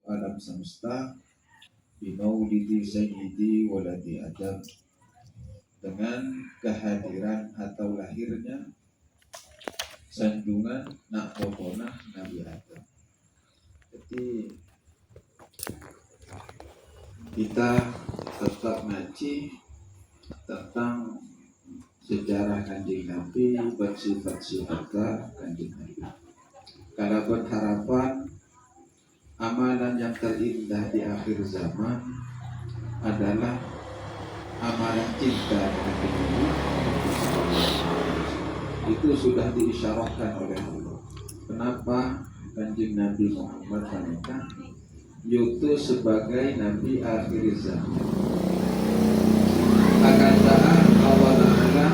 alam semesta bimaulidi sayyidi waladi Adam, dengan kehadiran atau lahirnya sanjungan nak potonah Nabi Adam. Jadi kita tetap ngaji tentang sejarah Kanjeng Nabi, bersifat-sifat Kanjeng Nabi. Karena berharapan amalan yang terindah di akhir zaman adalah amalan cinta dengan Nabi. Itu sudah diisyaratkan oleh Allah. Kenapa Kanjeng Nabi Muhammad menikah? Yaitu sebagai Nabi akhir zaman. Akan taat Allah Ta'ala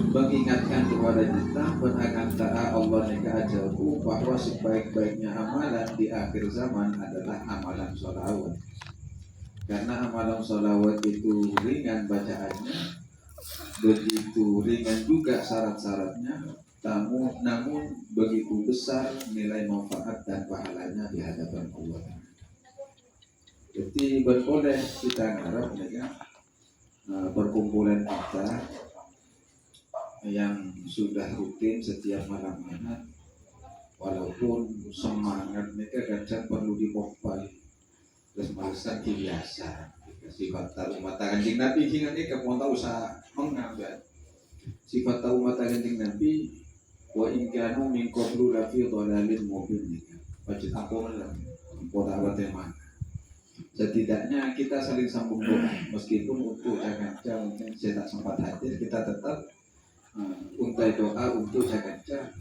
mengingatkan kepada kita, dan akan taat Allah nikah ajalku bahwa sebaik-baiknya amalan di akhir zaman adalah amalan sholawat. Karena amalan sholawat itu ringan bacaannya, begitu ringan juga syarat-syaratnya, namun begitu besar nilai manfaat dan pahalanya di hadapan Allah. Jadi boleh kita ngarep ya, perkumpulan kita yang sudah rutin setiap malam Ahad, walaupun semangat mereka kadang perlu dipompa, terus malesan biasa. Sifat umat Kanjeng Nabi hingga ini kamu tahu usah mengambil sifat umat Kanjeng Nabi. Wa in kanu min qablu la fi dhalalin mubin. Wajib aku malam pola tema. Setidaknya kita saling sambung doa, meskipun untuk jaga mungkin saya tak sempat hadir, kita tetap untai doa untuk jaga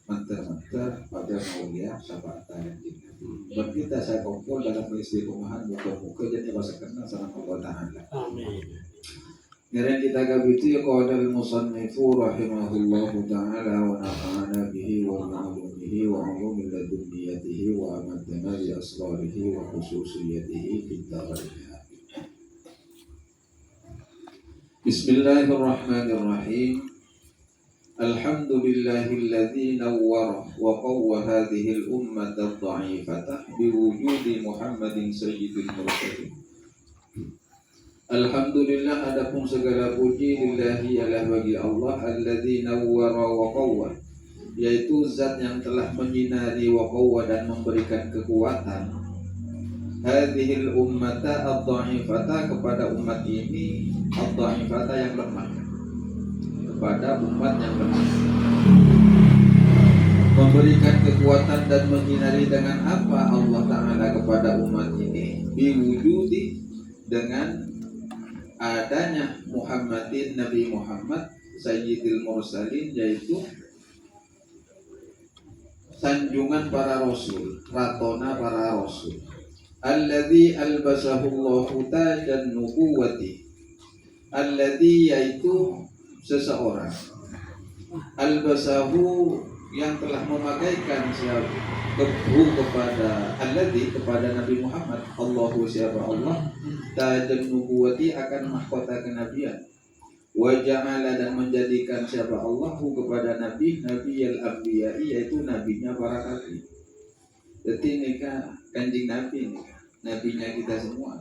manter-manter pada mulia syafaat Kanjeng Nabi. Berkita saya kumpul dalam istiqomahan muka-muka jadi bahasa kenal sama Allah Ta'ala. Amin. Ngiring kita kabiti qala al-musannifu rahimahullahu ta'ala wa nafa'ana bihi wa ma'lumihi wa ulumi ladunniyatihi wa amadana bi asrarihi wa khususiyatihi fid dharain. Bismillahirrahmanirrahim. Alhamdulillahilladzi nawwara wa qawwa hadhihi al-ummata ad-dha'ifata biwujudi Muhammadin sayyidil mursalin. Alhamdulillah, adapun segala puji lillahi adalah bagi Allah alladzi nawwara wa qawwa, yaitu zat yang telah menyinari wa qawwa dan memberikan kekuatan hadhil ummata ad-dha'ifata kepada umat ini, ad-dha'ifata yang lemah, kepada umat yang lemah, memberikan kekuatan dan menyinari dengan apa Allah Ta'ala kepada umat ini? Biwujudi, dengan adanya Muhammadin, Nabi Muhammad Sayyidil Mursalin, yaitu sanjungan para rasul, ratona para rasul. Alladzi albasahullahu tajan nubuwati, alladzi yaitu seseorang, albasahu yang telah memakaikan kepada alladzi, kepada Nabi Muhammad, Allahu siapa Allah, tajan nubuwati akan mahkota kenabian, wa ja'ala dan menjadikan siapa Allahu kepada Nabi, Nabiyal Anbiya, yaitu nabinya para nabi. Jadi nikah Kanjeng Nabi nikah, nabinya kita semua.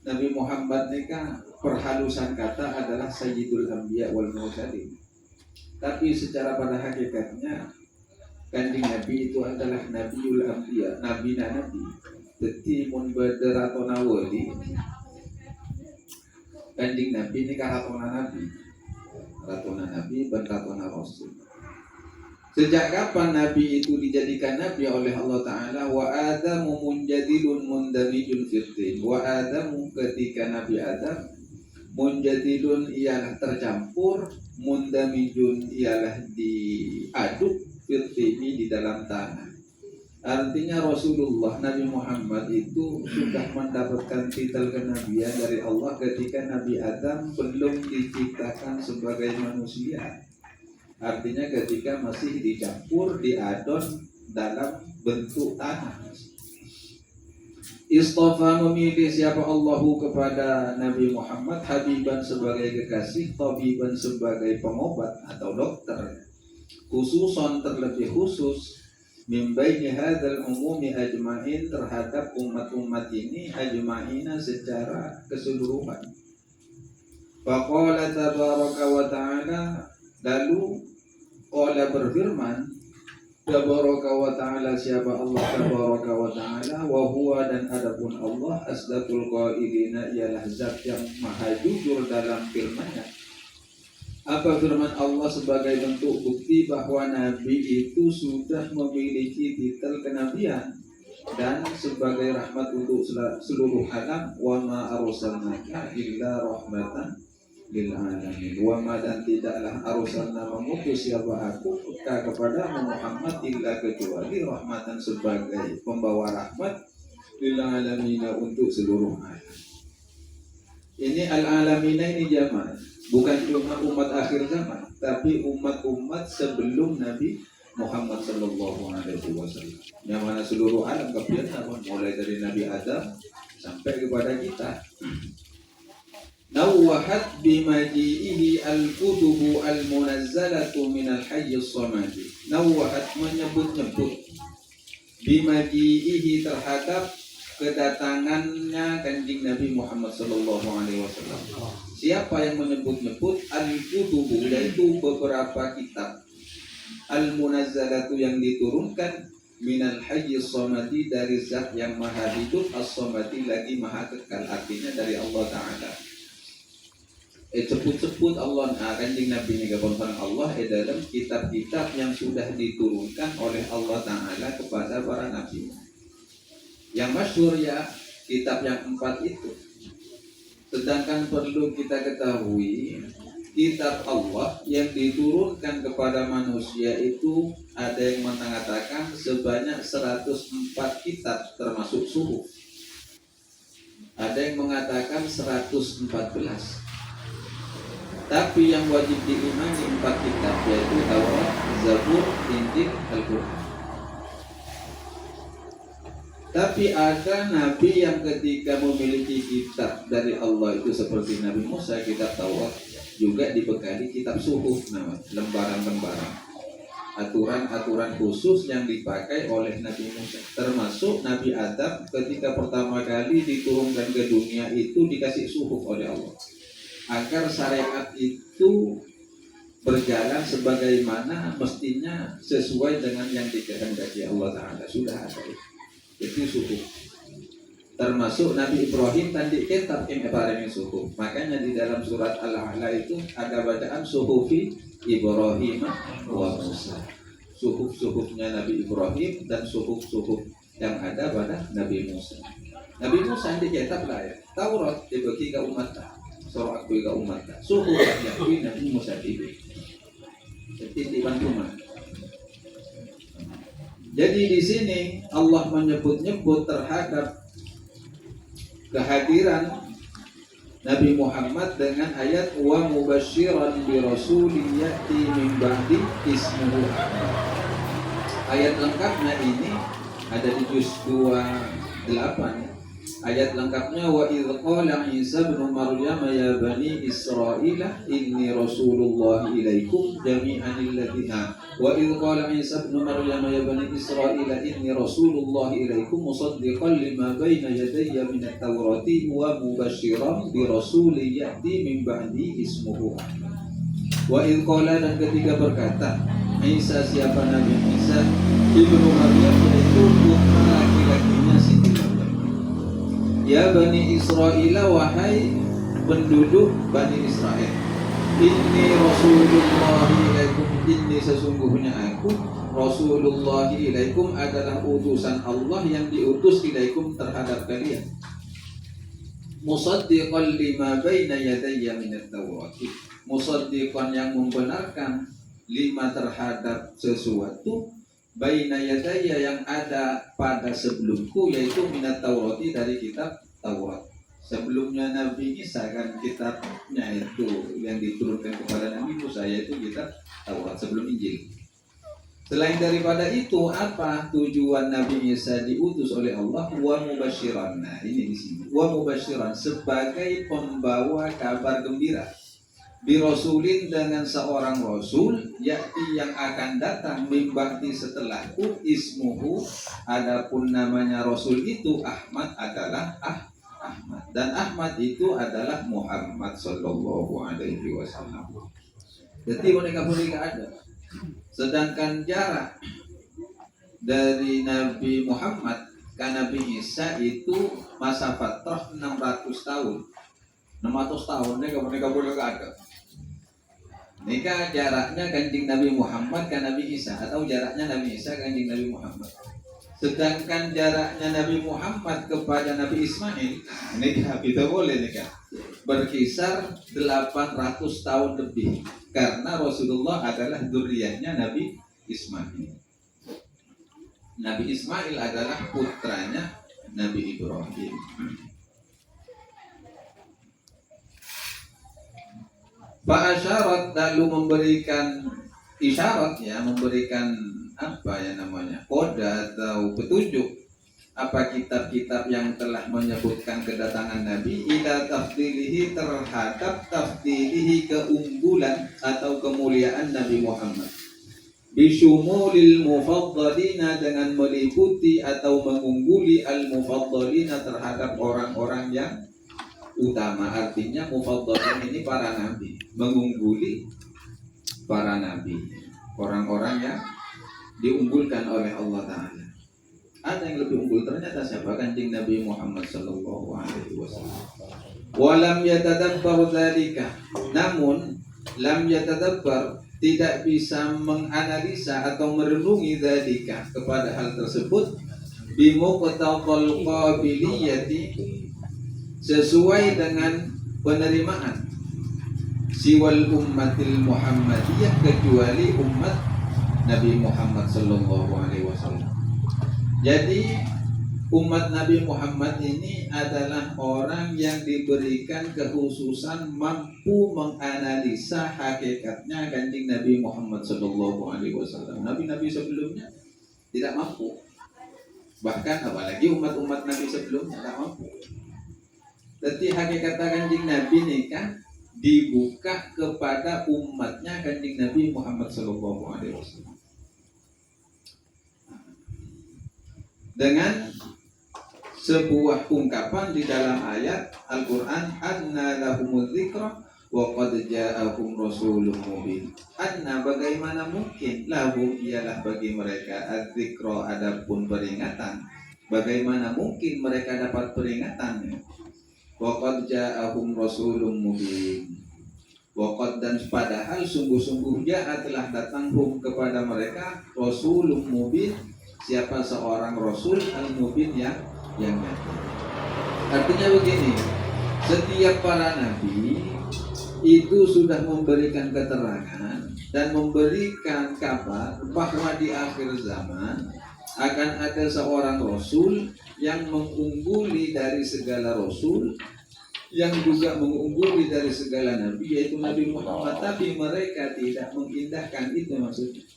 Nabi Muhammad nikah perhalusan kata adalah Sayyidul Anbiya wal Mursalin. Tapi secara pada hakikatnya Kanjeng Nabi itu adalah Nabiul Anbiya, nabi. Jadi mun bederatona wali, Kanjeng Nabi ini ratona nabi, dan ratona rasul. Sejak kapan Nabi itu dijadikan Nabi oleh Allah Ta'ala? Wa Adamu munjadilun mundamijun fitin. Wa Adamu, ketika Nabi Adam, munjadilun ialah tercampur, mundamijun ialah diaduk, firtini di dalam tanah. Artinya Rasulullah Nabi Muhammad itu sudah mendapatkan titel kenabian dari Allah ketika Nabi Adam belum diciptakan sebagai manusia. Artinya ketika masih dicampur, diadon dalam bentuk tanah. Istafa, memilih siapa Allahu kepada Nabi Muhammad, habiban sebagai kekasih, tabiban sebagai pengobat atau dokter, khususon terlebih khusus, min baini hadzal umumi ajma'in, terhadap umat-umat ini ajma'ina secara keseluruhan. Faqala tabaraka wa ta'ala, lalu qala berfirman tabaraka wa ta'ala, siapa Allah tabaraka wa ta'ala, wa huwa, dan adapun Allah, asdaqul qailina, ialah zat yang maha jujur dalam firman-Nya. Apa firman Allah sebagai bentuk bukti bahwa Nabi itu sudah memiliki titel kenabian dan sebagai rahmat untuk seluruh alam. Wa ma arsalnaka illa rahmatan lil alamin. Wa ma, dan tidaklah arsalna mengutus siapa aku kepada Muhammad illa kecuali rahmatan, sebagai pembawa rahmat, lil alamin, untuk seluruh alam. Ini al-alamina ini zaman, bukan cuma umat akhir zaman, tapi umat-umat sebelum Nabi Muhammad sallallahu alaihi wasallam. Yang mana seluruh alam kebiasaan, mulai dari Nabi Adam sampai kepada kita. Nawwahat bimaji'ihi al-kutubu al-munazzalatu minal hayyis samadi. Nawwahat, menyebut-nyebut, bimaji'ihi, terhadap kedatangannya kanjeng Nabi Muhammad sallallahu alaihi wasallam. Siapa yang menyebut-nyebut al-kutubu, yaitu beberapa kitab, al-munazzalatu, yang diturunkan, minal hayyis samadi, dari zat yang maha hidup, as-samadi, lagi maha kekal, artinya dari Allah Ta'ala. Sebut-sebut Allah kanjeng Nabi ini kepada Allah dalam kitab-kitab yang sudah diturunkan oleh Allah Ta'ala kepada para nabi. Yang masyhur ya kitab yang 4 itu. Sedangkan perlu kita ketahui, kitab Allah yang diturunkan kepada manusia itu ada yang mengatakan sebanyak 104 kitab termasuk suhuf. Ada yang mengatakan 114. Tapi yang wajib diimani 4 kitab, yaitu Taurat, Zabur, Injil, Al-Quran. Tapi ada nabi yang ketika memiliki kitab dari Allah itu seperti Nabi Musa, kitab Taurat, juga dibekali kitab suhuf, lembaran-lembaran, aturan-aturan khusus yang dipakai oleh Nabi Musa. Termasuk Nabi Adam ketika pertama kali diturunkan ke dunia itu dikasih suhuf oleh Allah, agar syariat itu berjalan sebagaimana mestinya, sesuai dengan yang dikehendaki Allah Ta'ala. Sudah ada itu suhuf. Termasuk Nabi Ibrahim tadi kitab yang bareng suhuf. Makanya di dalam surat Al-A'la itu ada bacaan suhufi Ibrahim wa Musa. Suhuf-suhufnya Nabi Ibrahim dan suhuf-suhuf yang ada pada Nabi Musa. Nabi Musa dicetak lah ya. Taurat dibagi ke umat, surah akui ke umat. Suhuf yang Nabi Musa dibagi. Jadi dibantu. Jadi di sini Allah menyebut-nyebut terhadap kehadiran Nabi Muhammad dengan ayat wa mubasyiran bi rasulin ya'ti min ba'di ismuhu Ahmad. Ayat lengkapnya ini ada di juz 28. Ayat lengkapnya wa idz qala Isa ibn Maryam ya bani Israila inni rasulullah ilaikum jami'an alladziina wa idz qala Isa ibn Maryam ya bani Israila inni rasulullah ilaikum musaddiqan lima baina yadayya minat tawrati wa mubasyiran bi rasulin ya'ti min ba'di ismuhu Ahmad. Wa idz qala, dan ketika berkata Isa, siapa Nabi Isa ibnu Maryam, yaitu putra laki-lakinya Siti Maryam, ya Bani Israel, wahai penduduk Bani Israel, inni Rasulullah ilaikum, inni sesungguhnya aku Rasulullah ilaikum adalah utusan Allah yang diutus ilaikum terhadap kalian, musaddiqan lima baina yadayya minat Taurat, musaddiqan yang membenarkan lima terhadap sesuatu baina yadaya yang ada pada sebelumku, yaitu minat Taurati, dari kitab Taurat. Sebelumnya Nabi Isa kan kitabnya itu yang diturunkan kepada Nabi Musa, yaitu kitab Taurat sebelum Injil. Selain daripada itu, apa tujuan Nabi Isa diutus oleh Allah? Wa mubasyiran. Nah, ini di sini. Wa mubasyiran, sebagai pembawa kabar gembira. Birasulin dengan seorang rasul yakti yang akan datang mimbakti setelahku ismuhu, adapun namanya rasul itu Ahmad adalah Ahmad, dan Ahmad itu adalah Muhammad sallallahu alaihi wasallam. Jadi boneka-boneka ada. Sedangkan jarak dari Nabi Muhammad ke Nabi Isa itu masa fatrah 600 tahun. 600 tahun boneka-boneka ada. Nikah jaraknya Kanjeng Nabi Muhammad ke Nabi Isa, atau jaraknya Nabi Isa ke Kanjeng Nabi Muhammad. Sedangkan jaraknya Nabi Muhammad kepada Nabi Ismail, nikah kita boleh nikah, berkisar 800 tahun lebih, karena Rasulullah adalah dzurriyyahnya Nabi Ismail. Nabi Ismail adalah putranya Nabi Ibrahim. Fa'asyarat, lalu memberikan isyarat, ya, memberikan apa ya namanya, kode atau petunjuk, apa kitab-kitab yang telah menyebutkan kedatangan Nabi ila tafdilihi, terhadap tafdilihi keunggulan atau kemuliaan Nabi Muhammad, bisyumulil mufaddalina, dengan meliputi atau mengungguli al mufaddalina, terhadap orang-orang yang utama. Artinya mufaddalin ini para nabi, mengungguli para nabi, orang-orang yang diunggulkan oleh Allah Ta'ala. Ada yang lebih unggul, ternyata siapa? Kanjeng Nabi Muhammad sallallahu alaihi wasallam. Walam yatadabbar dzalika, namun lam yatadabbar, tidak bisa menganalisa atau merenungi dzalika, kepada hal tersebut, bimuqtadal qabiliyati, sesuai dengan penerimaan, siwal ummatil Muhammadiyah, kecuali umat Nabi Muhammad sallallahu alaihi wasallam. Jadi umat Nabi Muhammad ini adalah orang yang diberikan kekhususan mampu menganalisa hakikatnya Kanjeng Nabi Muhammad sallallahu alaihi wasallam. Nabi-nabi sebelumnya tidak mampu. Bahkan apalagi umat-umat Nabi sebelumnya tidak mampu. Jadi hakikat Kanjeng Nabi ini kan dibuka kepada umatnya Kanjeng Nabi Muhammad sallallahu alaihi wasallam dengan sebuah ungkapan di dalam ayat Al-Qur'an, anna lahumuz dzikra wa qad ja'akum rasulun mubin. Anna, bagaimana mungkin, lahum, ialah bagi mereka, az-dzikra, adapun peringatan, bagaimana mungkin mereka dapat peringatan, waqad ja'ahum rasulun mubin. Waqad, dan padahal sungguh-sungguh ja'a, telah datang kepada mereka, rasulun mubin, siapa? Seorang rasul al-mubin, yang nyata. Artinya begini, setiap para nabi itu sudah memberikan keterangan dan memberikan kabar bahwa di akhir zaman akan ada seorang rasul yang mengungguli dari segala rasul, yang juga mengungguli dari segala nabi, yaitu Nabi Muhammad. Tapi mereka tidak mengindahkan itu, maksudnya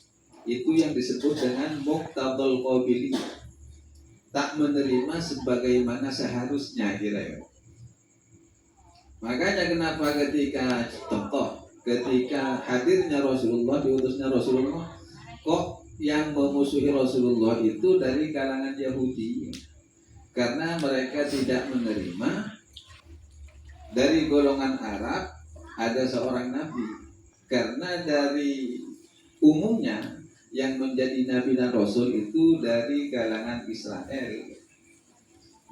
itu yang disebut dengan muqtadal qabiliyah, tak menerima sebagaimana seharusnya, kira-kira. Makanya kenapa ketika hadirnya Rasulullah, diutusnya Rasulullah, kok yang memusuhi Rasulullah itu dari kalangan Yahudi, karena mereka tidak menerima dari golongan Arab ada seorang nabi. Karena dari umumnya yang menjadi nabi dan rasul itu dari kalangan Israel.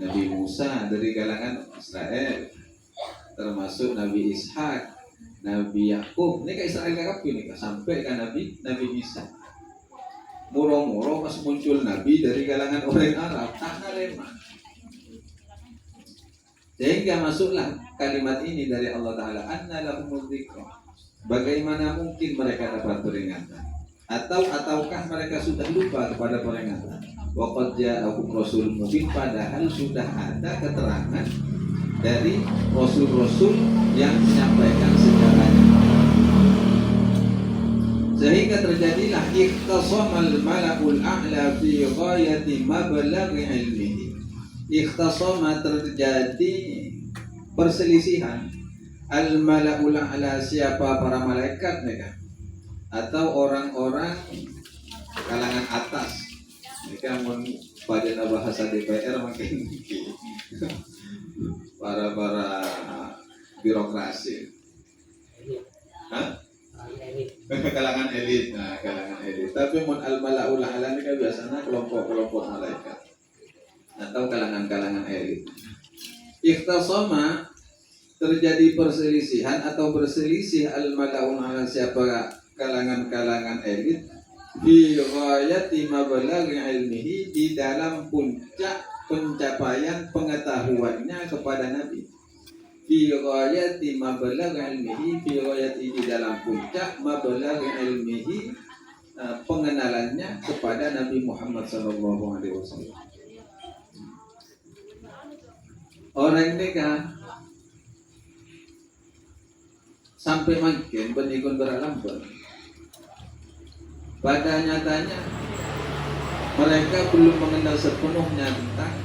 Nabi Musa dari kalangan Israel, termasuk Nabi Ishak, Nabi Yakub. Ini ke Israel kakak ini sampai ke Nabi Isa. Muro-muro pas muncul nabi dari kalangan orang Arab, tanah lemah. Sehingga masuklah kalimat ini dari Allah Ta'ala, anna lahumuz dzikra. Bagaimana mungkin mereka dapat peringatan? Ataukah mereka sudah lupa kepada peringatan? Waqad ja'akum rasulun mubin, padahal sudah ada keterangan dari rasul-rasul yang menyampaikan sejarahnya. Sehingga terjadilah ikhtasamal malakul a'la fi ghayati mablaghi ilmihi. Ikhtasama, terjadi perselisihan Al-mala'ul a'la, siapa para malaikat mereka atau orang-orang kalangan atas mereka pada bahasa DPR makin para birokrasi. Hah? kalangan elit. Nah, kalangan elit. Tapi mun al-mala'ul a'la ini kan biasanya kelompok-kelompok malaikat atau kalangan-kalangan elit. Ikhtasama, terjadi perselisihan atau berselisih al-mala'un ala siapa kalangan-kalangan elit fi ghayati mabalaghi ilmihi, di dalam puncak pencapaian pengetahuannya kepada Nabi. Fi ghayati mabalaghi ilmihi, fi ghayati, di dalam puncak mabalaghi ilmihi, pengenalannya kepada Nabi Muhammad sallallahu alaihi wasallam. Orang mereka sampai makin benikun beralamban. Pada nyatanya mereka belum mengenal sepenuhnya tentang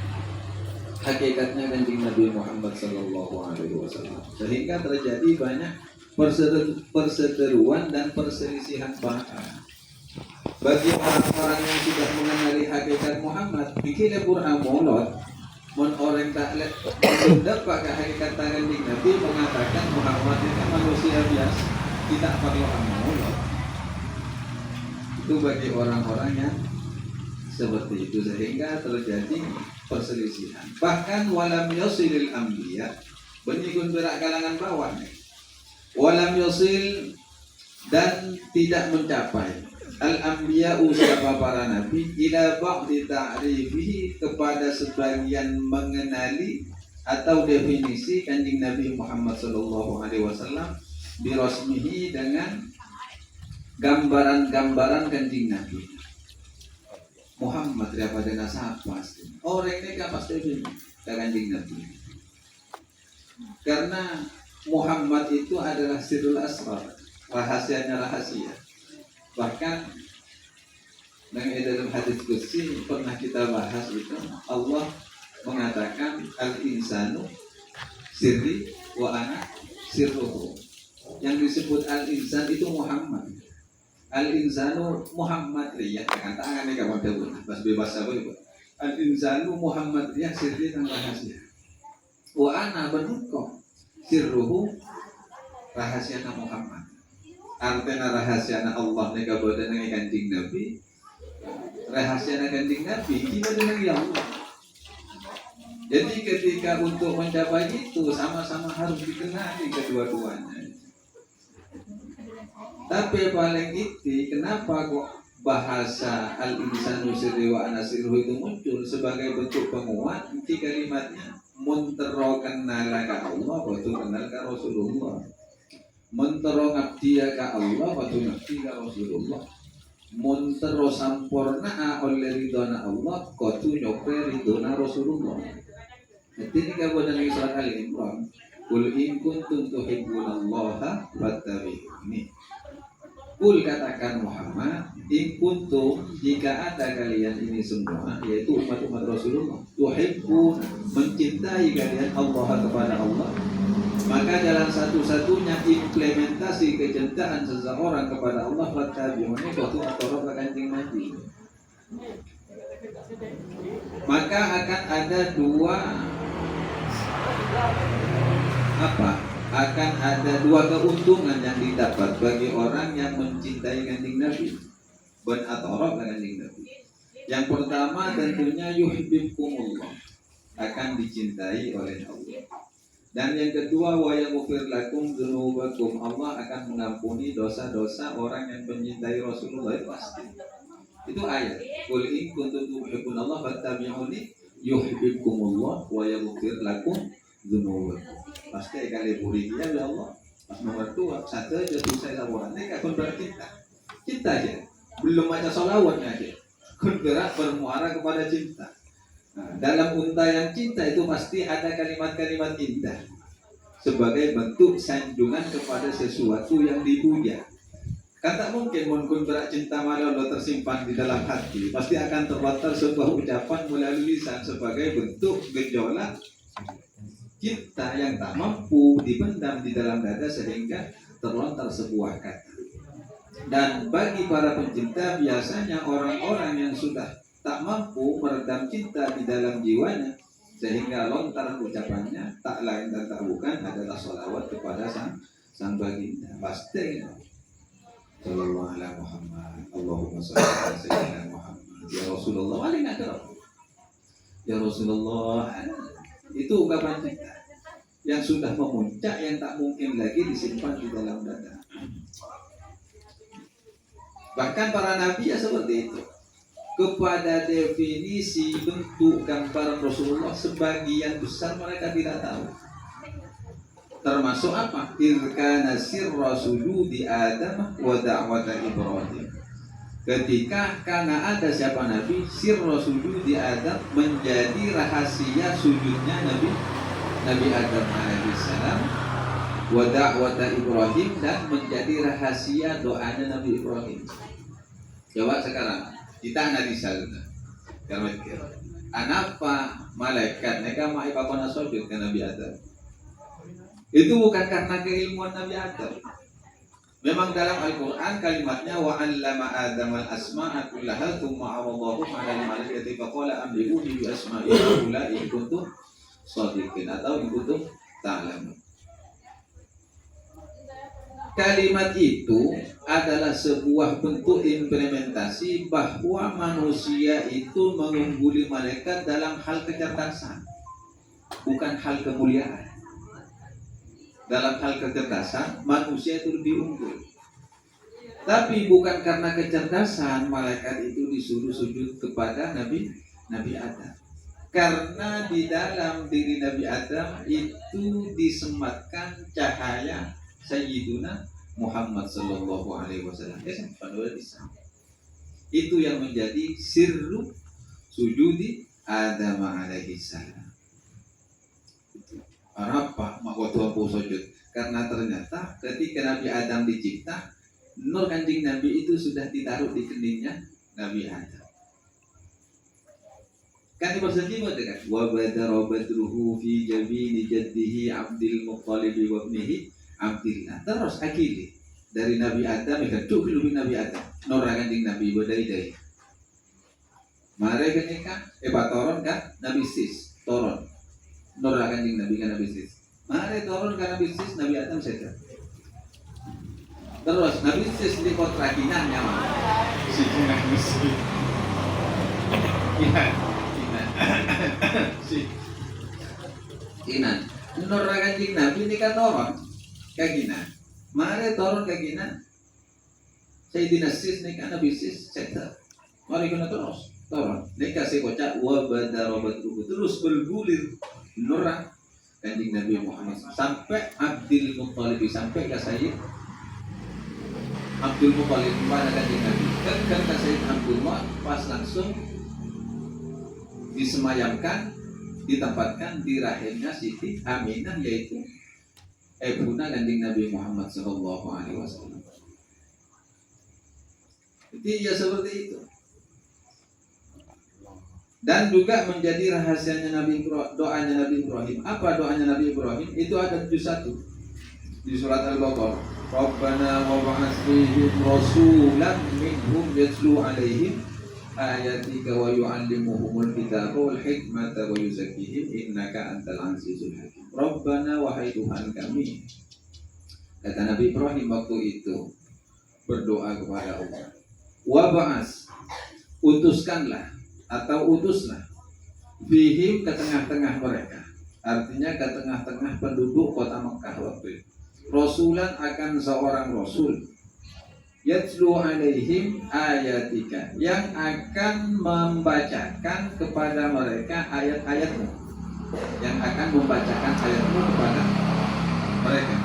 hakikatnya Kanjeng Nabi Muhammad sallallahu alaihi wasallam. Sehingga terjadi banyak perseteruan dan perselisihan paham. Bagi orang-orang yang sudah mengenali hakikat Muhammad, bikinnya Quran Maulud, mun orang tak lihat sudah pakai hakikat Kanjeng Nabi mengatakan Muhammad itu manusia biasa, tidak perlu amal. Itu bagi orang-orang yang seperti itu, sehingga terjadi perselisihan. Bahkan walam yusilil anbiya, benikun berak kalangan bawah nih. Walam yusil, dan tidak mencapai al-anbiya, siapa para nabi, ila ba'di ta'rifihi, kepada sebagian mengenali atau definisi Kanjeng Nabi Muhammad sallallahu alaihi wasallam birasmihi, dengan gambaran-gambaran Kanjeng Nabi Muhammad daripada nasab pasti. Orang ini kan pasti bingung Kanjeng Nabi. Karena Muhammad itu adalah sirrul asrar, rahasianya rahasia. Bahkan dalam hadis qudsi pernah kita bahas itu, Allah mengatakan al-insanu sirri wa ana sirruhu. Yang disebut al-insan itu Muhammad. Al-insanu Muhammad riyah, katakan ini kawan kawan pas bebas apa itu. Al-insanu Muhammad riyah, sirri dan rahasia. Wa ana benuko sirruhu, rahasianya Muhammad. Artinya rahasianya Allah nega bodan dengan Kanjeng Nabi, rahasianya Kanjeng Nabi kita dengan ya Allah. Jadi ketika untuk mencapai itu sama-sama harus dikenali kedua-duanya. Tapi paling inti, kenapa kok bahasa al-insanu sirri wa ana sirruhu itu muncul sebagai bentuk penguat? Inti kalimatnya muntero kenalaka Allah wa tu kenalaka Rasulullah. Mentero ngabdiya ka Allah wa tu ngabdiya Rasulullah. Mentero sampurna oleh ridhona Allah wa tu nyopre ridhona Rasulullah. Jadi ini kabar dari surat Al-Imran, qul in kuntum tuhibbunallaha fattabi'uni. Qul, katakan Muhammad, in kuntum, jika ada kalian ini semua, yaitu umat-umat Rasulullah, tuhibbun, mencintai kalian Allah kepada Allah, maka jalan satu-satunya implementasi kecintaan seseorang kepada Allah fattabi'uni, waktu atau Kanjeng Nabi. Maka akan ada akan ada dua keuntungan yang didapat bagi orang yang mencintai Kanjeng Nabi dan atau Kanjeng Nabi. Yang pertama tentunya yuhibbukumullah, akan dicintai oleh Allah. Dan yang kedua wa yaghfir lakum dzunubakum, Allah akan mengampuni dosa-dosa orang yang mencintai Rasulullah. Itu pasti. Itu ayat. Qul in kuntum tuhibbunallaha fattabi'uni yuhibbukumullah wa yaghfir lakum dzunubakum. Pasti kali buri dia ya Allah. Pas nomor 2 satu aja saya lawan. Ini kan bercinta. Cinta aja. Belum baca sholawatnya aja. Bergerak bermuara kepada cinta. Nah, dalam untayan cinta itu pasti ada kalimat-kalimat indah sebagai bentuk sanjungan kepada sesuatu yang dipuja. Kan tak mungkin mungkin berak cinta malah tersimpan di dalam hati. Pasti akan terbatal sebuah ucapan melalui lisan sebagai bentuk gejolak cinta yang tak mampu dipendam di dalam dada sehingga terlontar sebuah kata. Dan bagi para pencinta biasanya orang-orang yang sudah tak mampu meredam cinta di dalam jiwanya sehingga lontar ucapannya tak lain dan tak bukan adalah sholawat kepada sang baginda. Pasti Sallallahu alaihi Muhammad, Allahumma shalli ala sayyidina Muhammad, ya Rasulullah, ya Rasulullah. Itu ungkapan cinta yang sudah memuncak, yang tak mungkin lagi disimpan di dalam dada. Bahkan para nabi ya seperti itu. Kepada definisi bentuk gambaran Rasulullah sebagian besar mereka tidak tahu. Termasuk apa? Irkana sirra sujudi Adam wa da'wata Ibrahim. Ketika karena ada siapa nabi, sirra sujudi Adam menjadi rahasia sujudnya Nabi Adam alaihissalam, wa da'wata Ibrahim, dan menjadi rahasia doanya Nabi Ibrahim. Jawab sekarang, kita analisa dulu. Kenapa malaikat mereka mau ipakona sujud ke Nabi Adam? Itu bukan karena keilmuan Nabi Adam. Memang dalam Al-Quran kalimatnya wa 'allama Adam al-asma'a kullaha tsumma 'aradahu 'ala al-malaikati faqala anbi'uni bi asma'i haula'i in kuntum shadiqin atau in kuntum ta'lamun. Kalimat itu adalah sebuah bentuk implementasi bahwa manusia itu mengungguli malaikat dalam hal kecerdasan, bukan hal kemuliaan. Dalam hal kecerdasan manusia itu lebih unggul, tapi bukan karena kecerdasan malaikat itu disuruh sujud kepada Nabi Adam. Karena di dalam diri Nabi Adam itu disematkan cahaya Sayyiduna Muhammad Sallallahu Alaihi Wasallam. Itu yang menjadi sirru sujudi Adam alaihi salam. Kenapa waktu aku sujud? Karena ternyata ketika Nabi Adam dicipta, nur kanjeng Nabi itu sudah ditaruh di keningnya Nabi Adam. Kan dipersetujukan dengan wa badara badruhu fi jabini jaddihi Abdul Muttalib wa ibnihi Abdillah. Terus akhirnya dari Nabi Adam itu lebih Nabi Adam nur kanjeng Nabi badai-dai. Mare kenika toron kan Nabi Sis toron nur kanjeng Nabi kan Nabi Sis. Mare toron kan Nabi Sis Nabi Adam saja. Terus Nabi Sis di kontrakinan nyaman. Si Nabi Sis. Inan nur kanjeng Nabi ini kan toron kagina mare toron kagina Sayyidina Sis ini kan Nabi Sis ceta mari kena terus toron ini kasih kocak wa badara badruhu terus bergulir nur kanjeng Nabi Muhammad sampai Abdul Muttalib sampai ke Sayyid Abdul Muttalib pada kanjeng Nabi kan Sayyid Abdul Muttalib pas langsung disemayamkan, ditempatkan di rahimnya Siti Aminah, yaitu ibunda kanjeng Nabi Muhammad Sallallahu Alaihi Wasallam. Jadi ya seperti itu. Dan juga menjadi rahasianya doanya Nabi Ibrahim. Apa doanya Nabi Ibrahim? Itu ada 71 di surat Al-Baqarah. Rabbana wa ba'ath fihim rasulan minhum yatlu 'alaihim ayatika wa yu'allimuhumul kitaba wal hikmata wa yuzakkihim innaka antal azizul hakim. Rabbana, wahai Tuhan kami, kata Nabi Ibrahim waktu itu berdoa kepada Allah, wa ba'as, utuskanlah atau utuslah fihim, ke tengah-tengah mereka, artinya ke tengah-tengah penduduk kota Mekah waktu itu, rasulan, akan seorang rasul, yatlu alaihim ayatika, yang akan membacakan kepada mereka ayat-ayatmu, yang akan membacakan ayatmu kepada mereka.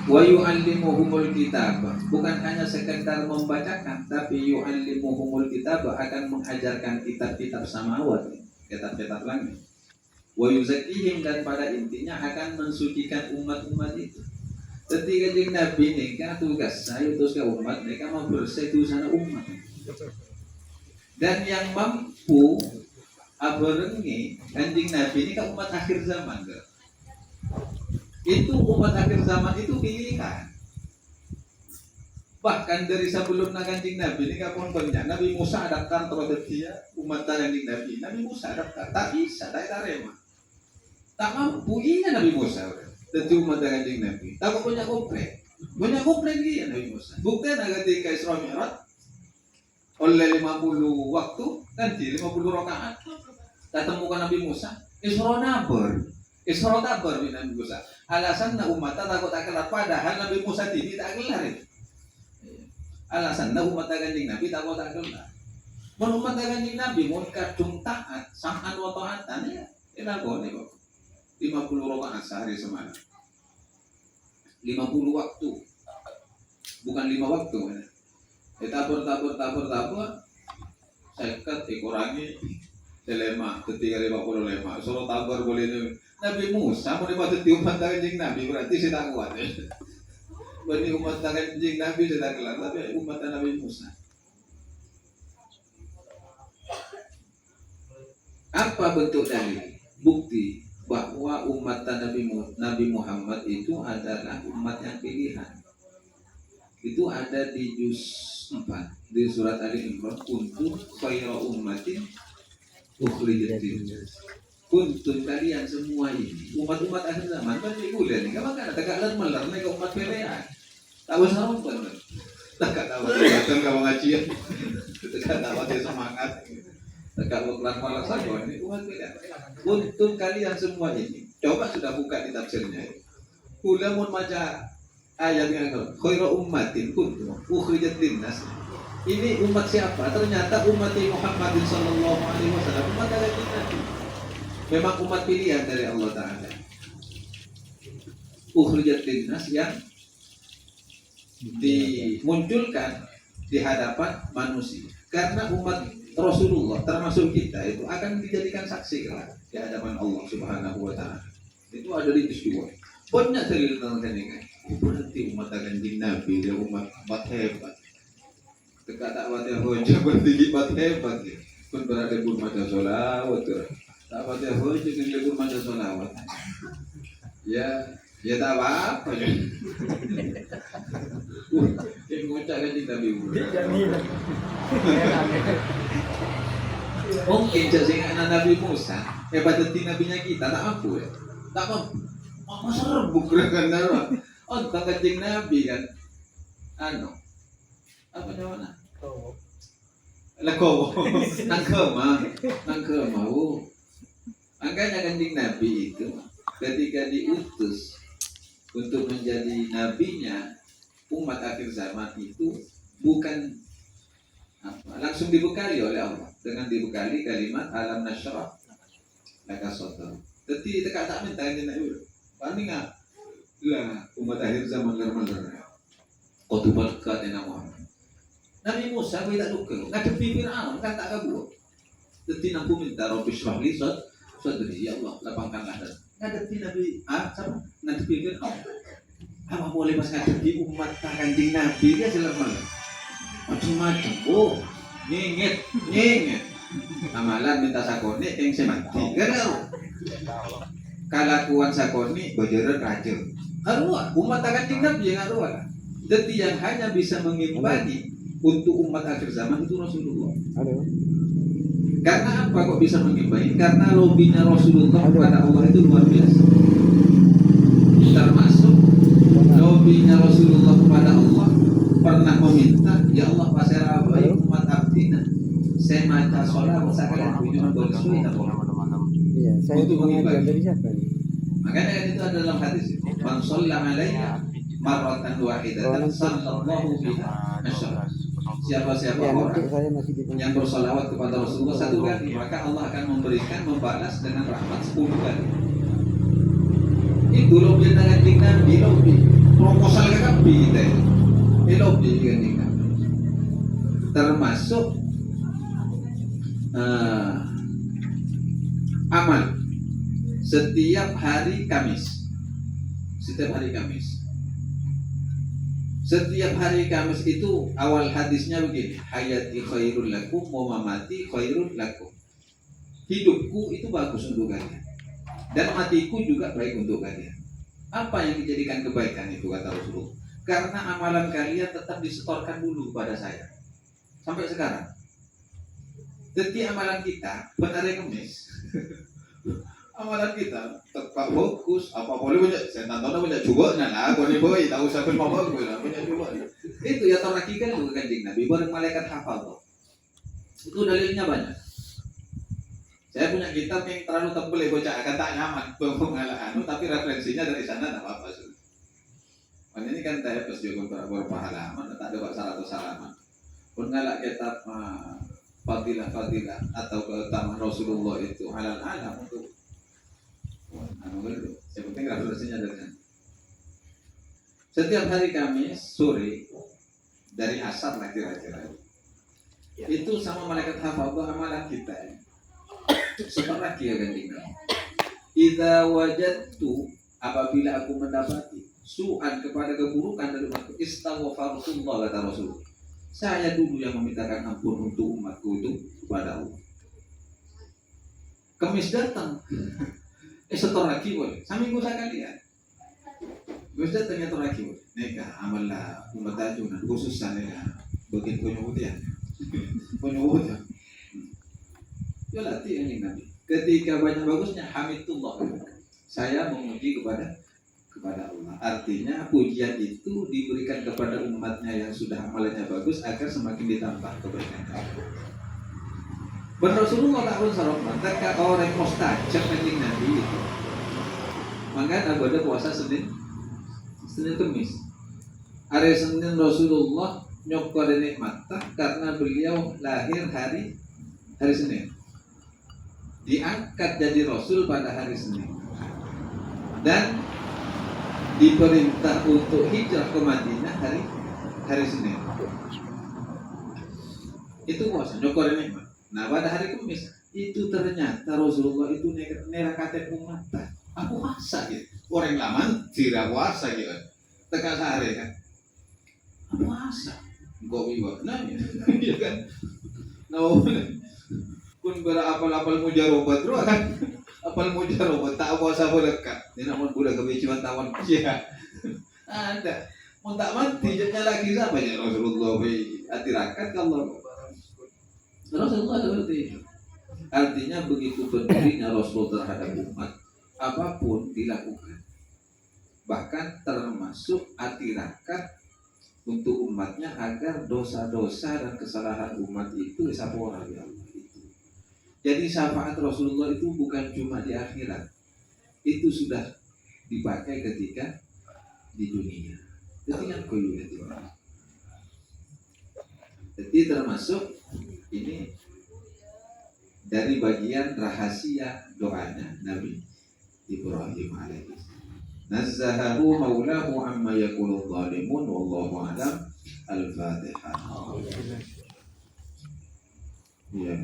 Wa yu'allimuhumul kitab, bukan hanya sekedar membacakan, tapi yu'allimuhumul kitab, akan mengajarkan kitab-kitab samawat, kitab-kitab langit. Wa yuzakkihim, dan pada intinya akan mensucikan umat-umat itu. Ketika kanjeng Nabi nikah tugas saya terus ke umat, mereka mau bersih sana umat. Dan yang mampu abarengi kanjeng Nabi ini ke umat akhir zaman ke. Itu umat akhir zaman itu pilihan. Bahkan dari sebelum Kanjeng Nabi ini kapun banyak Nabi Musa adaptan terhadap dia umat Kanjeng Nabi. Nabi Musa adaptan tak bisa, tak terima. Tak mampu iya Nabi Musa. Tentu umat Kanjeng Nabi. Tak punya komplain. Punya komplain dia Nabi Musa. Bukan ketika Isra Mi'raj oleh 50 waktu nanti 50 rakaat ketemukan Nabi Musa. Isra Nabar. Isra Nabar Nabi Musa. Alasan umatnya takut tak kelar padahal Nabi Musa tidak kelar itu. Alasan umat Kanjeng Nabi takut tak kelar. Mun umat Kanjeng Nabi mun kadung taat sam'an wa ta'atan ya elakone kok. 50 rakaat sehari semalam. 50 waktu. Bukan 5 waktu. Tabur. Saya dikurangi selema ketika 55. Solo tabur boleh Nabi Musa mau dipakai umat Kanjeng Nabi berarti saya tak kuat. Bani umat Kanjeng Nabi saya tak kelar tapi umat Nabi Musa. Apa bentuk dalil? Bukti bahwa umat Nabi Muhammad itu adalah umat yang pilihan. Itu ada di juz 4 di surat Ali Imran kuntum khairu ummatin ukhrijat lin-nas. Kuntum kalian semua ini umat-umat akhir zaman kan dikuliah nih kamu kan tegak melar nih umat pilihan. Tak usah nonton. Tak tahu datang kamu ngajian. Tak tahu dia semangat. Tak kelar malah saja ini umat pilihan. Kuntum kalian semua ini. Coba sudah buka di tafsirnya. Ulamun maca ayat yang khairu ummatin kuntum ukhrijat lin-nas. Ini umat siapa? Ternyata umat Muhammad sallallahu alaihi wasallam, umat Kanjeng Nabi. Memang umat pilihan dari Allah Taala. Ukhrijat lin-nas yang dimunculkan di hadapan manusia. Karena umat Rasulullah termasuk kita itu akan dijadikan saksi kelak di hadapan Allah Subhanahu wa taala. Itu ada di peristiwa. Banyak dalil tentang ini. Berarti umat Kanjeng Nabi dia umat hebat. Dekat tak wajah hoja berarti hebat hebat. Pun berada pun macam solawat. Tak wajah hoja dengan pun macam solawat. Ya tak apa. Yang ngucap Kanjeng Nabi. Mungkin jadi anak Nabi Musa hebat nabinya kita tak mampu ya. Tak mampu. Masa rebuk gerakan darah. Oh, Kanjeng Nabi kan. Apa namanya? Legowo. Nangkema. Makanya Kanjeng Nabi itu ketika diutus untuk menjadi nabinya umat akhir zaman itu bukan langsung dibekali oleh Allah dengan dibekali kalimat alam nasyrah laka sadrak. Jadi dekat tak minta Kanjeng Nabi. Paling lah umat akhir zaman ler-ler. Qutubal kadena Muhammad. Nabi Musa tidak luka, ngadepi Fir'aun kan tak kabur. Jadi aku minta Rabbi syrah li sadri ya Allah lapangkanlah dan ngadepi Nabi sama ngadepi Fir'aun. Apa boleh pas ngadepi umat Kanjeng Nabi dia selalu macam-macam. Oh, nyengit. Amalan minta sakone yang semati. Kan kalakuan sakone bojoran raja. Harua umat Kanjeng Nabi yang harua. Jadi yang hanya bisa mengimbangi untuk umat akhir zaman itu Rasulullah. Karena apa kok bisa mengimbangi? Karena lobinya Rasulullah kepada Allah itu luar biasa. Termasuk lobinya Rasulullah kepada Allah pernah meminta, ya Allah pasrah umat abdina. Saya maca sholat sekalian kunjungan bersuai dan iya, saya untuk mengajar dari siapa ini? Makanya kan itu ada dalam hadis. Man shalla alayya marratan wahidatan sallallahu biha asyara. Siapa-siapa orang yang bersolawat kepada Rasulullah satu kali, maka Allah akan membalas dengan rahmat 10 kali. Itu lebih dengan tinggal di lebih proposal ke kita itu. Lebih dengan tinggal. Termasuk amal setiap hari Kamis. Setiap hari Kamis itu awal hadisnya begini, hayati khairul lakum wa mamati khairul lakum. Hidupku itu bagus untuk kalian dan matiku juga baik untuk kalian. Apa yang dijadikan kebaikan itu kata Rasulullah? Karena amalan kalian tetap disetorkan dulu kepada saya sampai sekarang. Jadi amalan kita pada hari Kamis, amalan kita tetap fokus. Apa boleh banyak? Saya tahu banyak coba lah. Boleh boleh tahu siapa mau bagus lah banyak coba. Itu ya torakikan juga kanjeng Nabi. Barang malaikat hafal tuh. Itu dalilnya banyak. Saya punya kitab yang terlalu tebal ya bocah akan tak nyaman pengalaman, tapi referensinya dari sana tidak apa-apa. Ini kan saya pas juga beberapa halaman, tak ada bahasa atau salaman. Pun ngalak kitab fadilah atau keutamaan Rasulullah itu halal alam untuk itu. Yang penting referensinya dari sana. Setiap hari Kamis sore dari asar lah kira-kira. Itu sama malaikat hafal amalan kita. Sebenarnya dia gantinya. Idza wajadtu apabila aku mendapati su'an kepada keburukan dari umatku istaghfarullah kata Rasul. Saya dulu yang memintakan ampun untuk umatku itu kepada Allah. Kamis datang. Setor lagi boleh. Saminggu sekali ya. Kamis datang setor lagi boleh. Neka amalah umat ajunan khusus sana ya. Begitu penyebut ya. Penyebut ya. Itu latih yang Nabi. Ketika banyak bagusnya hamidullah. Saya memuji kepada Allah. Artinya pujian itu diberikan kepada umatnya yang sudah amalannya bagus agar semakin ditambah kebaikan. Rasulullah tahun sarofman ketika orang mustajab kanjeng Nabi itu. Maka ada puasa Senin Kamis. Hari Senin Rasulullah nyokor nikmat karena beliau lahir hari Senin. Diangkat jadi Rasul pada hari Senin dan diperintah untuk hijrah ke Madinah hari Senin. Itu puasa nyokor nikmat. Nah pada hari Kamis itu ternyata Rasulullah itu nerakaten umat. Aku puasa gitu. Orang lama tidak puasa gitu. Tekan sehari kan. Aku puasa. Enggak wiwa. Nah ya kan. Nah kun berapal-apal mujarobat bro kan apal mujarobat tak puasa boleh kan ini namun budak kebicuan tawan ya ada mau tak mati jadinya lagi siapa ya Rasulullah atirakat kalau Rasulullah seperti itu artinya begitu pedulinya Rasul terhadap umat apapun dilakukan bahkan termasuk atirakat untuk umatnya agar dosa-dosa dan kesalahan umat itu disapora ya Allah. Jadi syafaat Rasulullah itu bukan cuma di akhirat, itu sudah dipakai ketika di dunia. Jadi termasuk ini dari bagian rahasia doanya Nabi Ibrahim alaihi. Nazzahahu maulahu amma yaqulu dhalimun wallahu a'lam. Al-Fatihah. Ya,